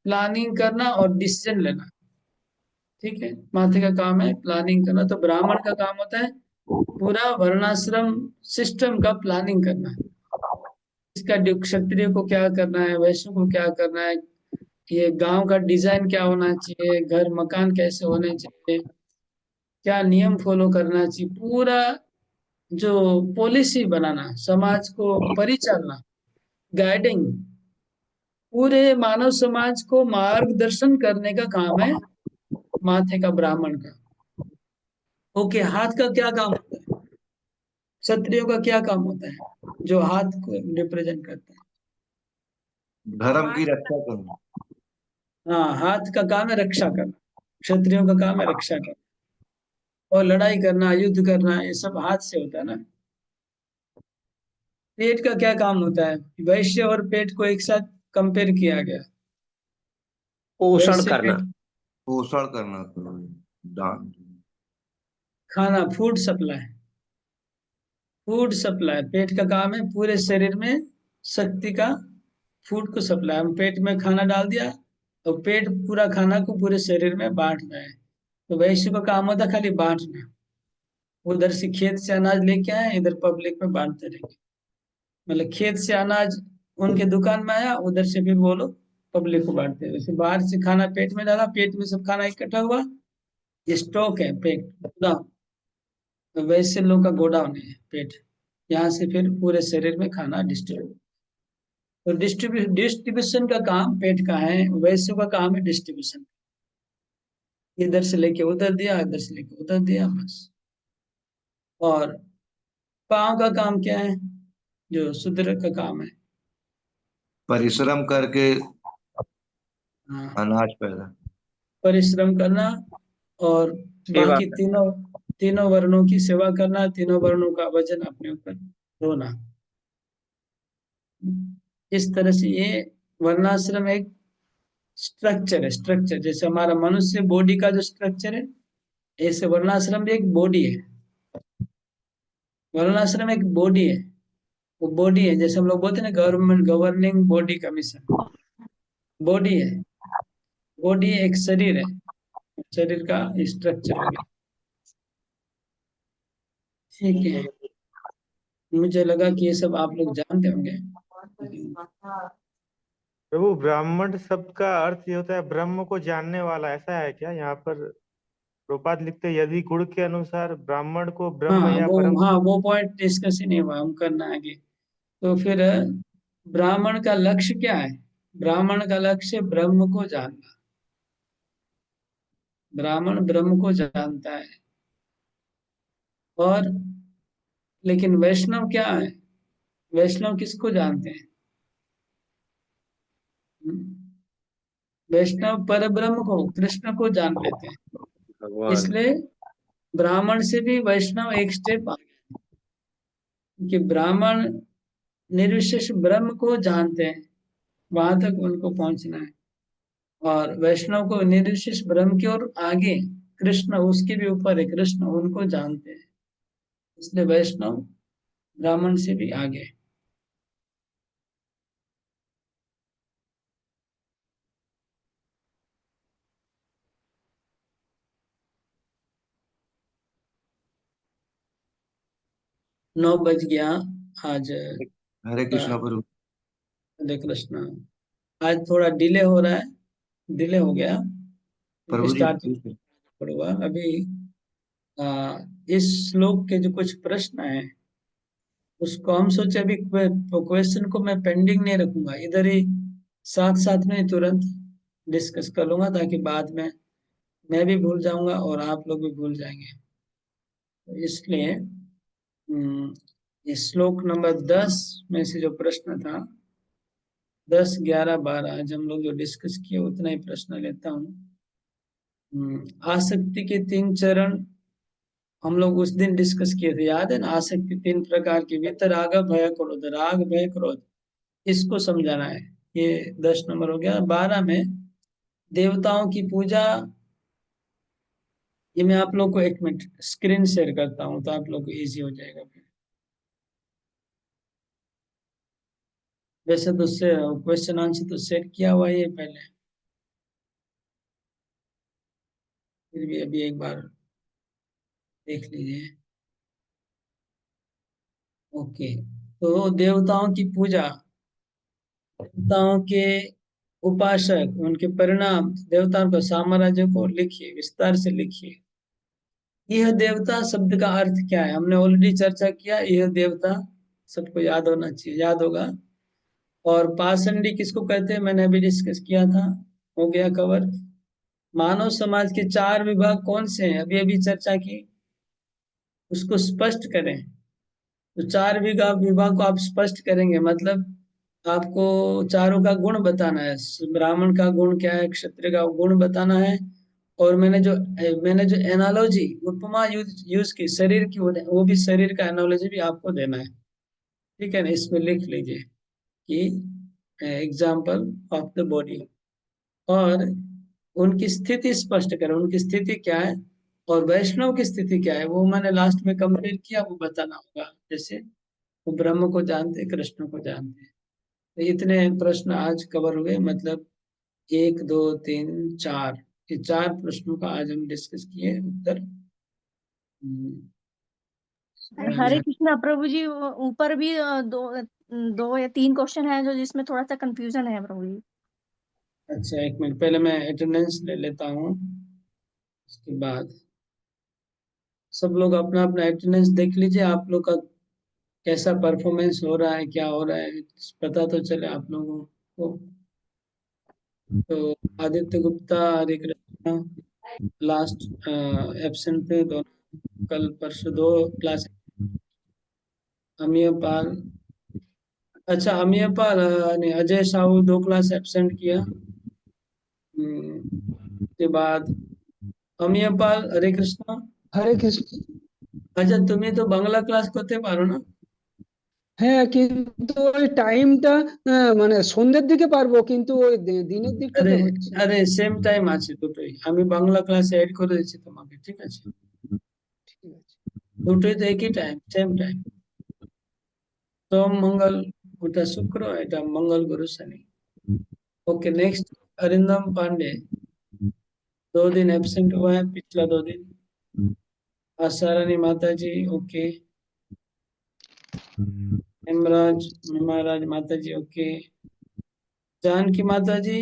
प्लानिंग करना और डिसीजन लेना। ठीक है, माथे का काम है प्लानिंग करना। तो ब्राह्मण का काम होता है पूरा वर्णाश्रम सिस्टम का प्लानिंग करना। इसका क्षत्रिय को क्या करना है, वैश्य को क्या करना है, ये गांव का डिजाइन क्या होना चाहिए, घर मकान कैसे होने चाहिए, क्या नियम फॉलो करना चाहिए, पूरा जो पॉलिसी बनाना, समाज को परिचालना, गाइडिंग, पूरे मानव समाज को मार्गदर्शन करने का काम है माथे का, ब्राह्मण का। ओके, हाथ का क्या काम होता है? क्षत्रियों का क्या काम होता है जो हाथ को रिप्रेजेंट करता है? धर्म की रक्षा करना। हाँ, हाथ का काम है रक्षा करना, क्षत्रियों का काम है रक्षा करना, और लड़ाई करना, युद्ध करना, ये सब हाथ से होता है ना। पेट का क्या काम होता है? वैश्य और पेट को एक साथ कंपेयर किया गया। पोषण वैश्य करना। पेट, पोषण करना प्रभु। दान। खाना, फूड सप्लाई, फूड सप्लाई पेट का काम है, पूरे शरीर में शक्ति का, फूड को सप्लाई। हम पेट में खाना डाल दिया, तो पेट पूरा खाना को पूरे शरीर में बांट रहा है। तो वैश्य का काम होता है खाली बांटना, उधर से खेत से अनाज लेके आए, इधर पब्लिक में बांटते रहेंगे। मतलब खेत से अनाज उनके दुकान में आया, उधर से फिर वो लोग पब्लिक को बांटते हैं। जैसे बाहर से खाना पेट में डाला, पेट में सब खाना इकट्ठा हुआ, ये स्टॉक है, पेट गोदाम। तो वैसे लोग का गोडाउन है पेट, यहाँ से फिर पूरे शरीर में खाना डिस्ट्रीब्यूट। तो डिस्ट्रीब्यूशन का काम पेट का है, वैसे का काम है डिस्ट्रीब्यूशन। इधर से लेके उधर दिया, इधर से लेके उधर दिया, बस। और पाँव का काम क्या है, जो शूद्र का काम है? परिश्रम करके हाँ, अनाज पैदा। परिश्रम करना, और सेवा बाकी तीनों तीनों वर्णों की सेवा करना, तीनों वर्णों का वजन अपने ऊपर ढोना। इस तरह से ये वर्णाश्रम एक स्ट्रक्चर है। स्ट्रक्चर जैसे हमारा मनुष्य बॉडी का जो स्ट्रक्चर है, ऐसे वर्णाश्रम भी एक बॉडी है। वर्णाश्रम एक बॉडी है, वो बॉडी है। जैसे हम लोग बोलते हैं ना, government governing body commission, body है। बॉडी एक शरीर है, शरीर का स्ट्रक्चर हो गया। ठीक है, मुझे लगा कि ये सब आप लोग जानते होंगे। प्रभु ब्राह्मण शब्द का अर्थ ये होता है ब्रह्म को जानने वाला, ऐसा है क्या? यहाँ पर प्रभुपाद लिखते हैं, यदि गुण के अनुसार ब्राह्मण को ब्रह्म या परम। हाँ, वो पॉइंट डिस्कस ही नहीं हुआ, हम करना है आगे। तो फिर ब्राह्मण का लक्ष्य क्या है? ब्राह्मण का लक्ष्य ब्रह्म को जानना। ब्राह्मण ब्रह्म को जानता है, और लेकिन वैष्णव क्या है? वैष्णव किसको जानते हैं? वैष्णव पर ब्रह्म को, कृष्ण को जान लेते हैं। भगवान। इसलिए ब्राह्मण से भी वैष्णव एक स्टेप आगे, कि ब्राह्मण निर्विशेष ब्रह्म को जानते हैं, वहां तक उनको पहुंचना है, और वैष्णव को निर्विशेष ब्रह्म की ओर आगे, कृष्ण उसके भी ऊपर है, कृष्ण उनको जानते हैं। इसलिए वैष्णव ब्राह्मण से भी आगे। नौ बज गया आज। हरे कृष्णा प्रभु। हरे कृष्णा। आज थोड़ा डिले हो रहा है, डिले हो गया प्रभु जी स्टार्टिंग हुआ अभी। इस श्लोक के जो कुछ प्रश्न हैं उसको हम सोचे अभी क्वेश्चन को मैं पेंडिंग नहीं रखूंगा, इधर ही साथ साथ में तुरंत डिस्कस कर लूंगा, ताकि बाद में मैं भी भूल जाऊंगा और आप लोग भी भूल जाएंगे। तो इसलिए ये श्लोक नंबर 10 में से जो प्रश्न था, 10, 11, 12 आज हम लोग जो डिस्कस किए उतना ही प्रश्न लेता हूँ। आसक्ति के 3 चरण हम लोग उस दिन डिस्कस किए थे, याद है ना? आसक्ति 3 प्रकार की, वितराग, भय, क्रोध। राग, भय, क्रोध, इसको समझाना है। ये 10 नंबर हो गया। 12 में देवताओं की पूजा, ये मैं आप लोग को 1 मिनट स्क्रीन शेयर करता हूँ तो आप लोग को इजी हो जाएगा फिर। वैसे तो क्वेश्चन आंसर तो सेट किया हुआ है पहले, फिर भी अभी एक बार देख लीजिए। ओके, तो देवताओं की पूजा, देवताओं के उपासक, उनके परिणाम, देवताओं का साम्राज्य को लिखिए, विस्तार से लिखिए। यह देवता शब्द का अर्थ क्या है? हमने ऑलरेडी चर्चा किया, यह देवता सबको याद होना चाहिए, याद होगा। और पाषंडी किसको कहते हैं? मैंने अभी डिस्कस किया था, हो गया कवर। मानव समाज के 4 विभाग कौन से हैं? अभी अभी चर्चा की, उसको स्पष्ट करें। तो 4 विभाग को आप स्पष्ट करेंगे, मतलब आपको चारों का गुण बताना है। ब्राह्मण का गुण क्या है, क्षत्रिय का गुण बताना है, और मैंने जो एनालॉजी, उपमा यूज की शरीर की, वो भी शरीर का एनालॉजी भी आपको देना है, ठीक है ना? इसमें लिख लीजिए कि एग्जाम्पल ऑफ द बॉडी, और उनकी स्थिति स्पष्ट करें, उनकी स्थिति क्या है, और वैष्णव की स्थिति क्या है, वो मैंने लास्ट में कंपेयर किया, वो बताना होगा। जैसे वो ब्रह्म को जानते, कृष्ण को जानते। तो इतने प्रश्न आज कवर हुए, मतलब 1, 2, 3, 4, ये 4 प्रश्नों का आज हम डिस्कस किए उत्तर। हरे कृष्णा प्रभु जी, ऊपर भी दो या 3 क्वेश्चन है जो जिसमें थोड़ा सा कंफ्यूजन है प्रभु जी। अच्छा, 1 मिनट, पहले मैं अटेंडेंस ले लेता हूँ, उसके बाद सब लोग अपना अपना अटेंडेंस देख लीजिए, आप लोग का कैसा परफॉर्मेंस हो रहा है, क्या हो रहा है, पता तो चले आप लोगों को। तो आदित्य गुप्ता, हरे कृष्णा, लास्ट एब्सेंट थे दोनों, कल परसों 2 क्लास। अमीय पाल, अच्छा अमीय पाल ने अजय साहू 2 क्लास एब्सेंट किया। के बाद अमीय पाल, हरे कृष्णा। হরে কৃষ্ণ। अच्छा, तुम्हें तो বাংলা ক্লাস করতে পারো না? হ্যাঁ, কিন্তু ওই টাইমটা মানে সন্ধ্যের দিকে পারবো, কিন্তু ওই দিনের দিকটাতে আরে হচ্ছে না। আরে সেম টাইম আছে দুটোই, আমি বাংলা ক্লাসে এড করে দিচ্ছি তোমাকে, ঠিক আছে? ঠিক আছে। দুটোই তো একই টাইম, সেম টাইম। সোম मंगल, ওটা শুক্র, এটা मंगल गुरु शनि। ओके, नेक्स्ट अरिंदम पांडे 2 दिन एब्सेंट हुआ है, पिछला 2 दिन। आशारानी माता जी, ओके। हेमराज महाराज माता जी, ओके। जानकी माता जी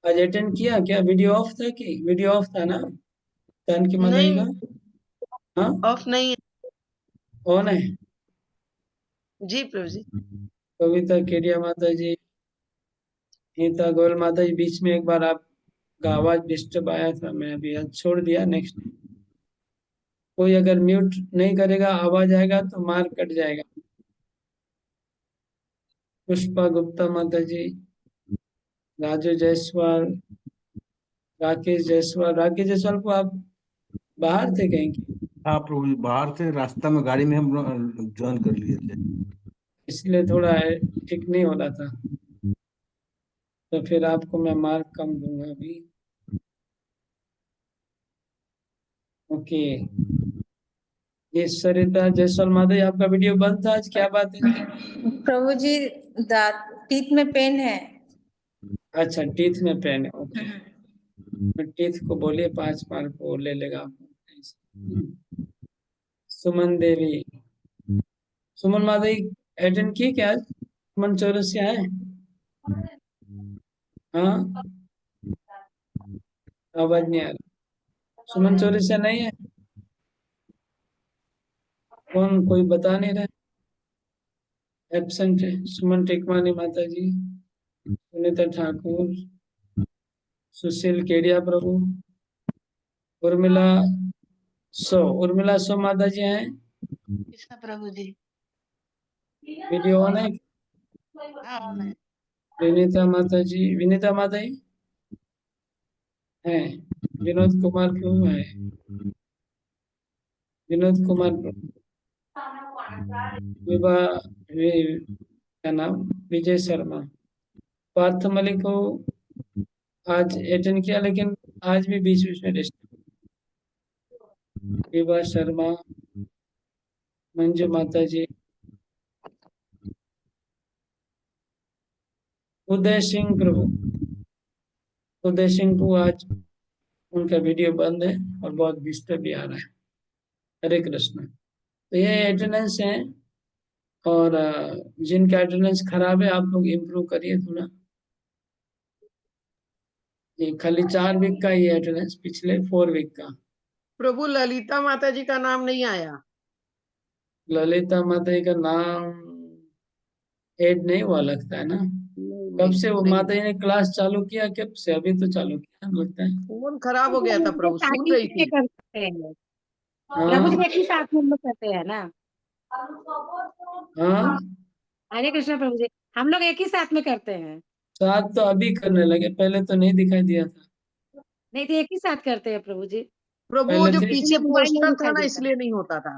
आज अटेंड किया क्या? वीडियो ऑफ था कि वीडियो ऑफ था ना जानकी माता जी नहीं, का? हाँ, ऑफ नहीं है। ऑन है। जी प्रभु जी। कविता केडिया माता जी, नीता गोयल माता जी, बीच में एक बार आप का आवाज डिस्टर्ब आया था, मैं अभी आज छोड़ दिया। नेक्स्ट कोई अगर म्यूट नहीं करेगा, आवाज आएगा तो मार्क कट जाएगा। पुष्पा गुप्ता माता जी, राजू जायसवाल, राकेश जायसवाल। राकेश जायसवाल को आप बाहर थे कहीं की? हाँ प्रभु जी, बाहर से रास्ता में गाड़ी में हम ज्वाइन कर लिए थे। इसलिए थोड़ा ठीक नहीं हो रहा था, तो फिर आपको मैं मार्क कम दूंगा अभी। ओके, ये सरिता जायसवाल माता जी, आपका वीडियो बंद था आज, क्या बात है? प्रभु जी, टीथ में पेन है। अच्छा, टीथ में पेन है, ओके। टीथ को बोलिए 5 मार्क को ले लेगा आपको। सुमन देवी, सुमन माता जी अटेंड की क्या आज? सुमन चौरसिया है? हाँ, आवाज नहीं आ रहा। सुमन चौरसिया नहीं है? कौन, कोई बता नहीं रहा, एब्सेंट है। सुमन टेकवानी माता जी, सुनीता ठाकुर, सुशील केडिया प्रभु, उर्मिला सो माता जी हैं? कृष्ण प्रभु जी। वीडियो ऑन है? हाँ, ऑन है। विनीता माता जी, विनीता माता जी है? विनोद कुमार प्रभु है? विनोद कुमार प्रभु, क्या नाम, विजय शर्मा। पार्थ मलिक को आज अटेंड किया, लेकिन आज भी बीच बीच में डिस्टर्ब। विभा शर्मा, मंजू माता जी, उदय सिंह प्रभु, उदय सिंह को आज उनका वीडियो बंद है और बहुत डिस्टर्ब भी आ रहा है। हरे कृष्ण। तो ये अटेंडेंस है, और जिनका अटेंडेंस खराब है आप लोग इम्प्रूव करिए थोड़ा। ये खाली 4 वीक का ये अटेंडेंस, पिछले 4 वीक का। प्रभु ललिता माता जी का नाम नहीं आया। ललिता माता जी का नाम ऐड नहीं हुआ लगता है ना? कब से वो माता जी ने क्लास चालू किया, कब से? अभी तो चालू किया लगता है। फोन खराब हो गया था प्रभु, सुन रही थी। करते हैं हाँ प्रभु जी, एक ही साथ में हम लोग करते हैं ना। हाँ, हरे कृष्ण प्रभु जी, हम लोग एक ही साथ में करते हैं। साथ तो अभी करने लगे, पहले तो नहीं दिखाई दिया था। नहीं तो एक ही साथ करते हैं प्रभु जी। प्रभु वो पहले जो थे। पीछे मोबाइल नहीं पोस्टर था दिखाई ना, देता। इसलिए नहीं होता था,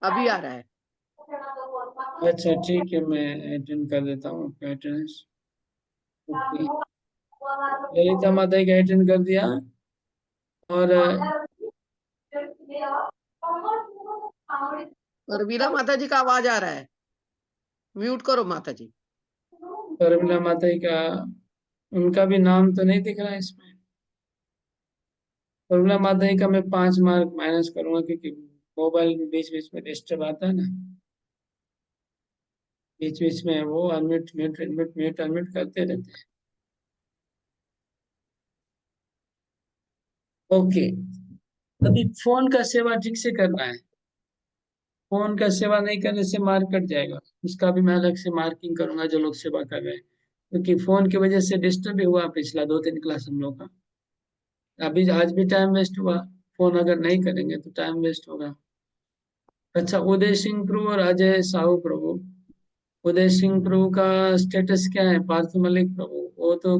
अभी आ रहा है। अच्छा ठीक है, मैं अटेंड कर देता हूँ आपका अटेंडेंस। ओके, ललिता माता जी का अटेंड कर दिया, और और वीरा माता जी का आवाज आ रहा है, म्यूट करो माता जी। उर्मिला माता जी का, उनका भी नाम तो नहीं दिख रहा है इसमें। उर्मिला माता जी का मैं 5 मार्क माइनस करूंगा, क्योंकि मोबाइल में बीच बीच में डिस्टर्ब आता है ना, बीच बीच में वो unmute mute unmute mute unmute करते रहते हैं। ओके, अभी फोन का सेवा ठीक से करना है। फोन का सेवा नहीं करने से मार्क कट जाएगा, उसका भी मैं अलग से मार्किंग करूंगा जो लोग सेवा कर रहे हैं, क्योंकि फोन की वजह से डिस्टर्ब भी हुआ पिछला 2-3 क्लास हम लोग का। अभी आज भी टाइम वेस्ट हुआ, फोन अगर नहीं करेंगे तो टाइम वेस्ट होगा। अच्छा, उदय सिंह प्रभु और अजय साहू प्रभु। उदय सिंह प्रभु का स्टेटस क्या है? पार्थ मलिक प्रभु, वो तो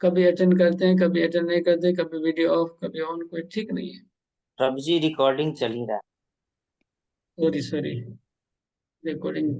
कभी अटेंड करते हैं, कभी अटेंड नहीं करते, कभी वीडियो ऑफ, कभी ऑन, कोई ठीक नहीं है। प्रभु जी रिकॉर्डिंग चल ही रहा है। Sorry sorry, recording